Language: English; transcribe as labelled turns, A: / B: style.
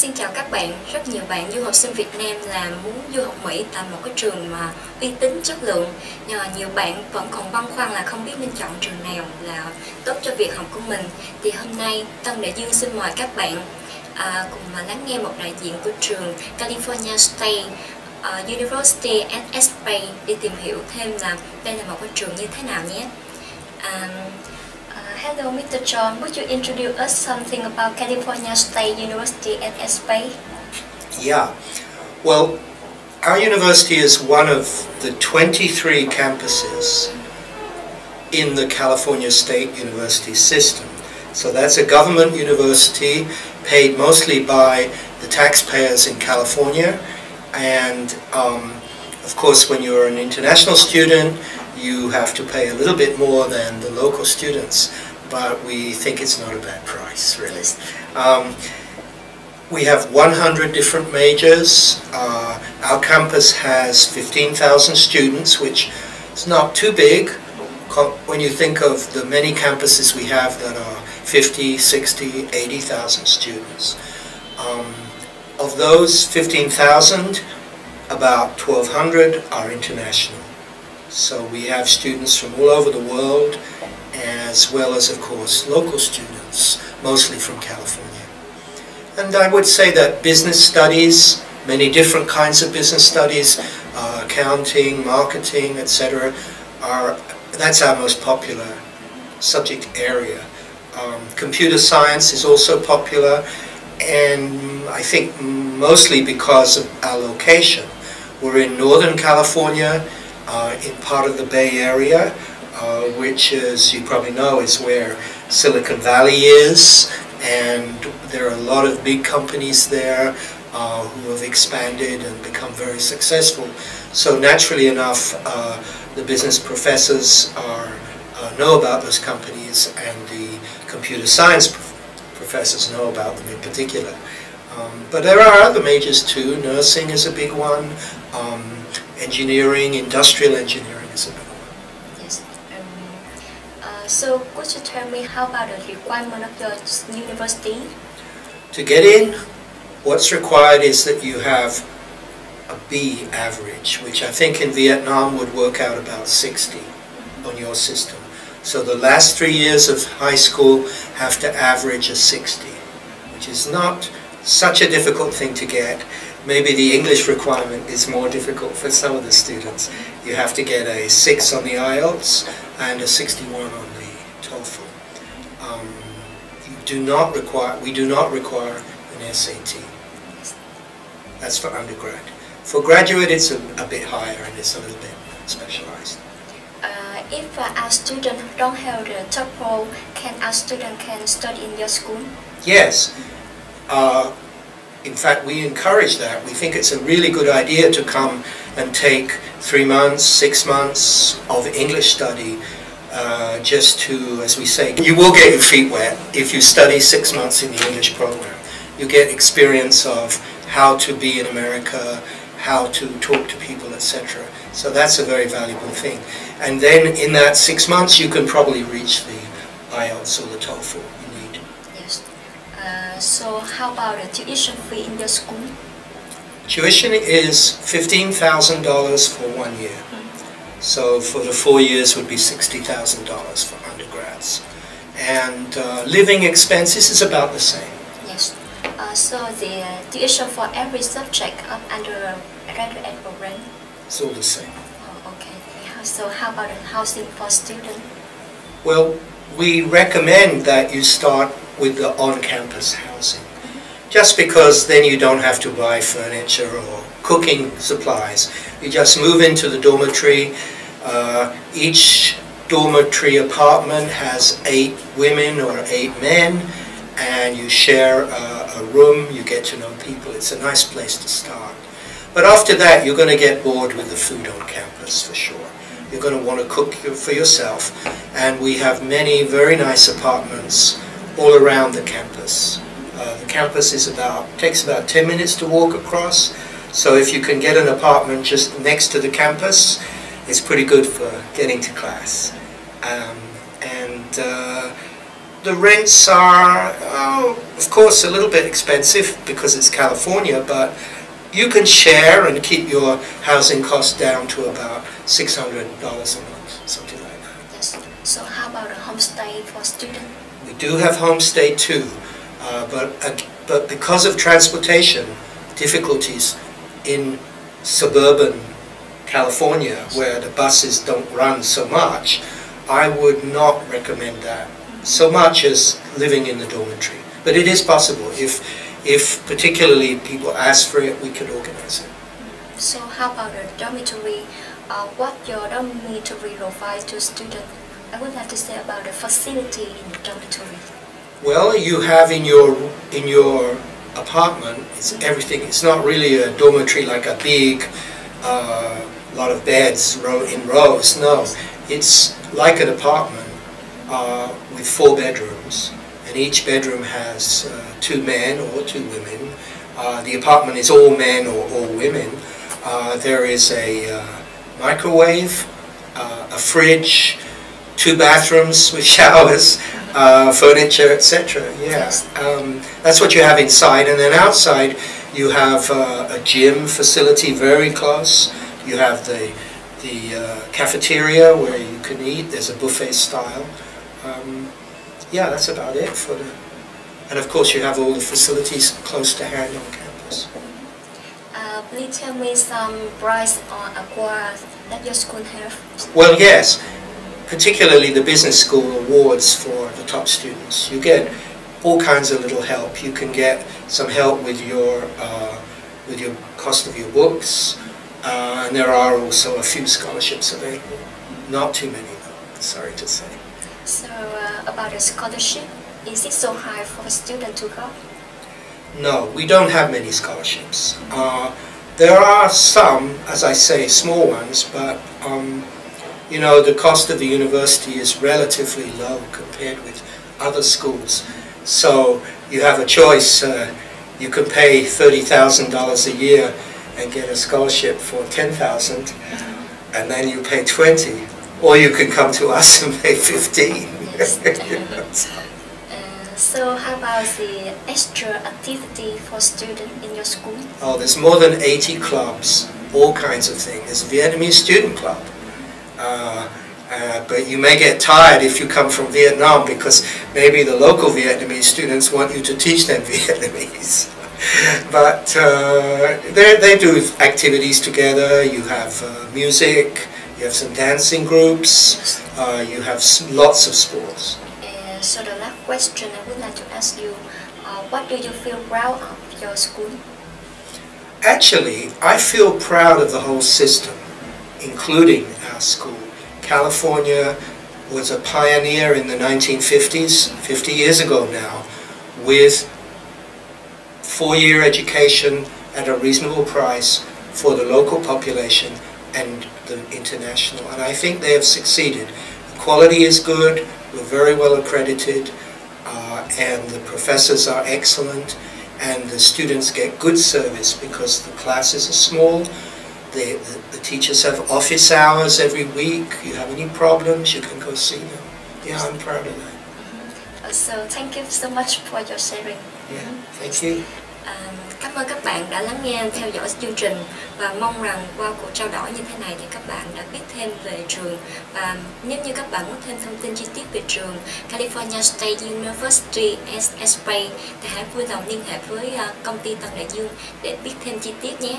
A: Xin chào các bạn, rất nhiều bạn du học sinh Việt Nam là muốn du học Mỹ tại một cái trường mà uy tín chất lượng. Nhưng mà nhiều bạn vẫn còn băn khoăn là không biết nên chọn trường nào là tốt cho việc học của mình. Thì hôm nay Tân Đại Dương xin mời các bạn cùng mà lắng nghe một đại diện của trường California State University at Spain để tìm hiểu thêm là đây là một cái trường như thế nào nhé. Hello, Mr. John. Would you introduce us something about California State University at Spain?
B: Yeah. Well, our university is one of the 23 campuses in the California State University system. So that's a government university paid mostly by the taxpayers in California. And of course, when you're an international student, you have to pay a little bit more than the local students, but we think it's not a bad price, really. We have 100 different majors. Our campus has 15,000 students, which is not too big when you think of the many campuses we have that are 50, 60, 80,000 students. Of those 15,000, about 1,200 are international. So we have students from all over the world, as well as, of course, local students, mostly from California. And I would say that business studies, many different kinds of business studies, accounting, marketing, etc., that's our most popular subject area. Computer science is also popular, and I think mostly because of our location. We're in Northern California, in part of the Bay Area, which, as you probably know, is where Silicon Valley is, and there are a lot of big companies there who have expanded and become very successful. So naturally enough, the business professors know about those companies, and the computer science professors know about them in particular. But there are other majors too. Nursing is a big one. Engineering, industrial engineering is a big one.
A: Yes. So could you tell me how about the requirement of your university?
B: To get in, what's required is that you have a B average, which I think in Vietnam would work out about 60 on your system. So the last 3 years of high school have to average a 60, which is not such a difficult thing to get. Maybe the English requirement is more difficult for some of the students. You have to get a 6 on the IELTS and a 61 on the TOEFL. We do not require an SAT. That's for undergrad. For graduate, it's a bit higher and it's a little bit specialized.
A: If our student don't have the TOEFL, can our student study in your school?
B: Yes. In fact, we encourage that. We think it's a really good idea to come and take 3 months, 6 months of English study just to, as we say, you will get your feet wet if you study 6 months in the English program. You get experience of how to be in America, how to talk to people, etc. So that's a very valuable thing. And then in that 6 months, you can probably reach the IELTS or the TOEFL you need.
A: Yes. So how about the tuition fee in your school?
B: Tuition is $15,000 for 1 year. So for the 4 years would be $60,000 for undergrads. And living expenses is about the same.
A: Yes. So the tuition for every subject of undergraduate program?
B: It's all the same.
A: Oh, okay. So how about the housing for students?
B: Well, we recommend that you start with the on-campus housing, just because then you don't have to buy furniture or cooking supplies. You just move into the dormitory. Each dormitory apartment has 8 women or 8 men, and you share a room, you get to know people. It's a nice place to start. But after that, you're going to get bored with the food on campus, for sure. You're going to want to cook for yourself, and we have many very nice apartments all around the campus. The campus takes about 10 minutes to walk across, so if you can get an apartment just next to the campus, it's pretty good for getting to class. The rents are, of course, a little bit expensive because it's California, but you can share and keep your housing costs down to about $600 a month, something like that.
A: Yes. So how about a homestay for students?
B: We do have homestay too, but because of transportation difficulties in suburban California, where the buses don't run so much, I would not recommend that so much as living in the dormitory. But it is possible. If particularly people ask for it, we could organize it.
A: So how about a dormitory? What your dormitory provides to students? I would like to say about the facility in the dormitory.
B: Well, you have in your apartment, it's everything. It's not really a dormitory like a big lot of beds in rows. No, it's like an apartment with 4 bedrooms, and each bedroom has 2 men or 2 women. The apartment is all men or all women. There is a microwave, a fridge, 2 bathrooms with showers, furniture, etc. Yeah, that's what you have inside, and then outside you have a gym facility very close. You have the cafeteria where you can eat. There's a buffet style. Yeah, that's about it for the. And of course, you have all the facilities close to hand on campus.
A: Please tell me some prize or awards that your school have.
B: Well, yes. Particularly the business school awards for the top students. You get all kinds of little help. You can get some help with your cost of your books, and there are also a few scholarships available. Not too many, though, sorry to say.
A: So about a scholarship, is it so high for a student to go?
B: No, we don't have many scholarships. There are some, as I say, small ones, but you know, the cost of the university is relatively low compared with other schools. So you have a choice. You can pay $30,000 a year and get a scholarship for $10,000, and then you pay $20,000, or you can come to us and pay $15,000.
A: So how about the extra activity for students in your school?
B: Oh, there's more than 80 clubs, all kinds of things. There's a Vietnamese student club. But you may get tired if you come from Vietnam, because maybe the local Vietnamese students want you to teach them Vietnamese. But they do activities together. You have music, you have some dancing groups, you have lots of sports.
A: So the last question I would like to ask you, what do you feel proud of your school?
B: Actually, I feel proud of the whole system, including our school. California was a pioneer in the 1950s, 50 years ago now, with 4-year education at a reasonable price for the local population and the international. And I think they have succeeded. The quality is good, we're very well accredited, and the professors are excellent, and the students get good service because the classes are small. The teachers have office hours every week. You have any problems, you can go see them. Yeah, I'm proud of that.
A: So thank you so much for your sharing.
B: Yeah, thank you.
A: Cảm ơn các bạn đã lắng nghe, theo dõi chương trình, và mong rằng qua cuộc trao đổi như thế này thì các bạn đã biết thêm về trường. Và nếu như các bạn muốn thêm thông tin chi tiết về trường California State University SSP thì hãy vui lòng liên hệ với công ty Tân Đại Dương để biết thêm chi tiết nhé.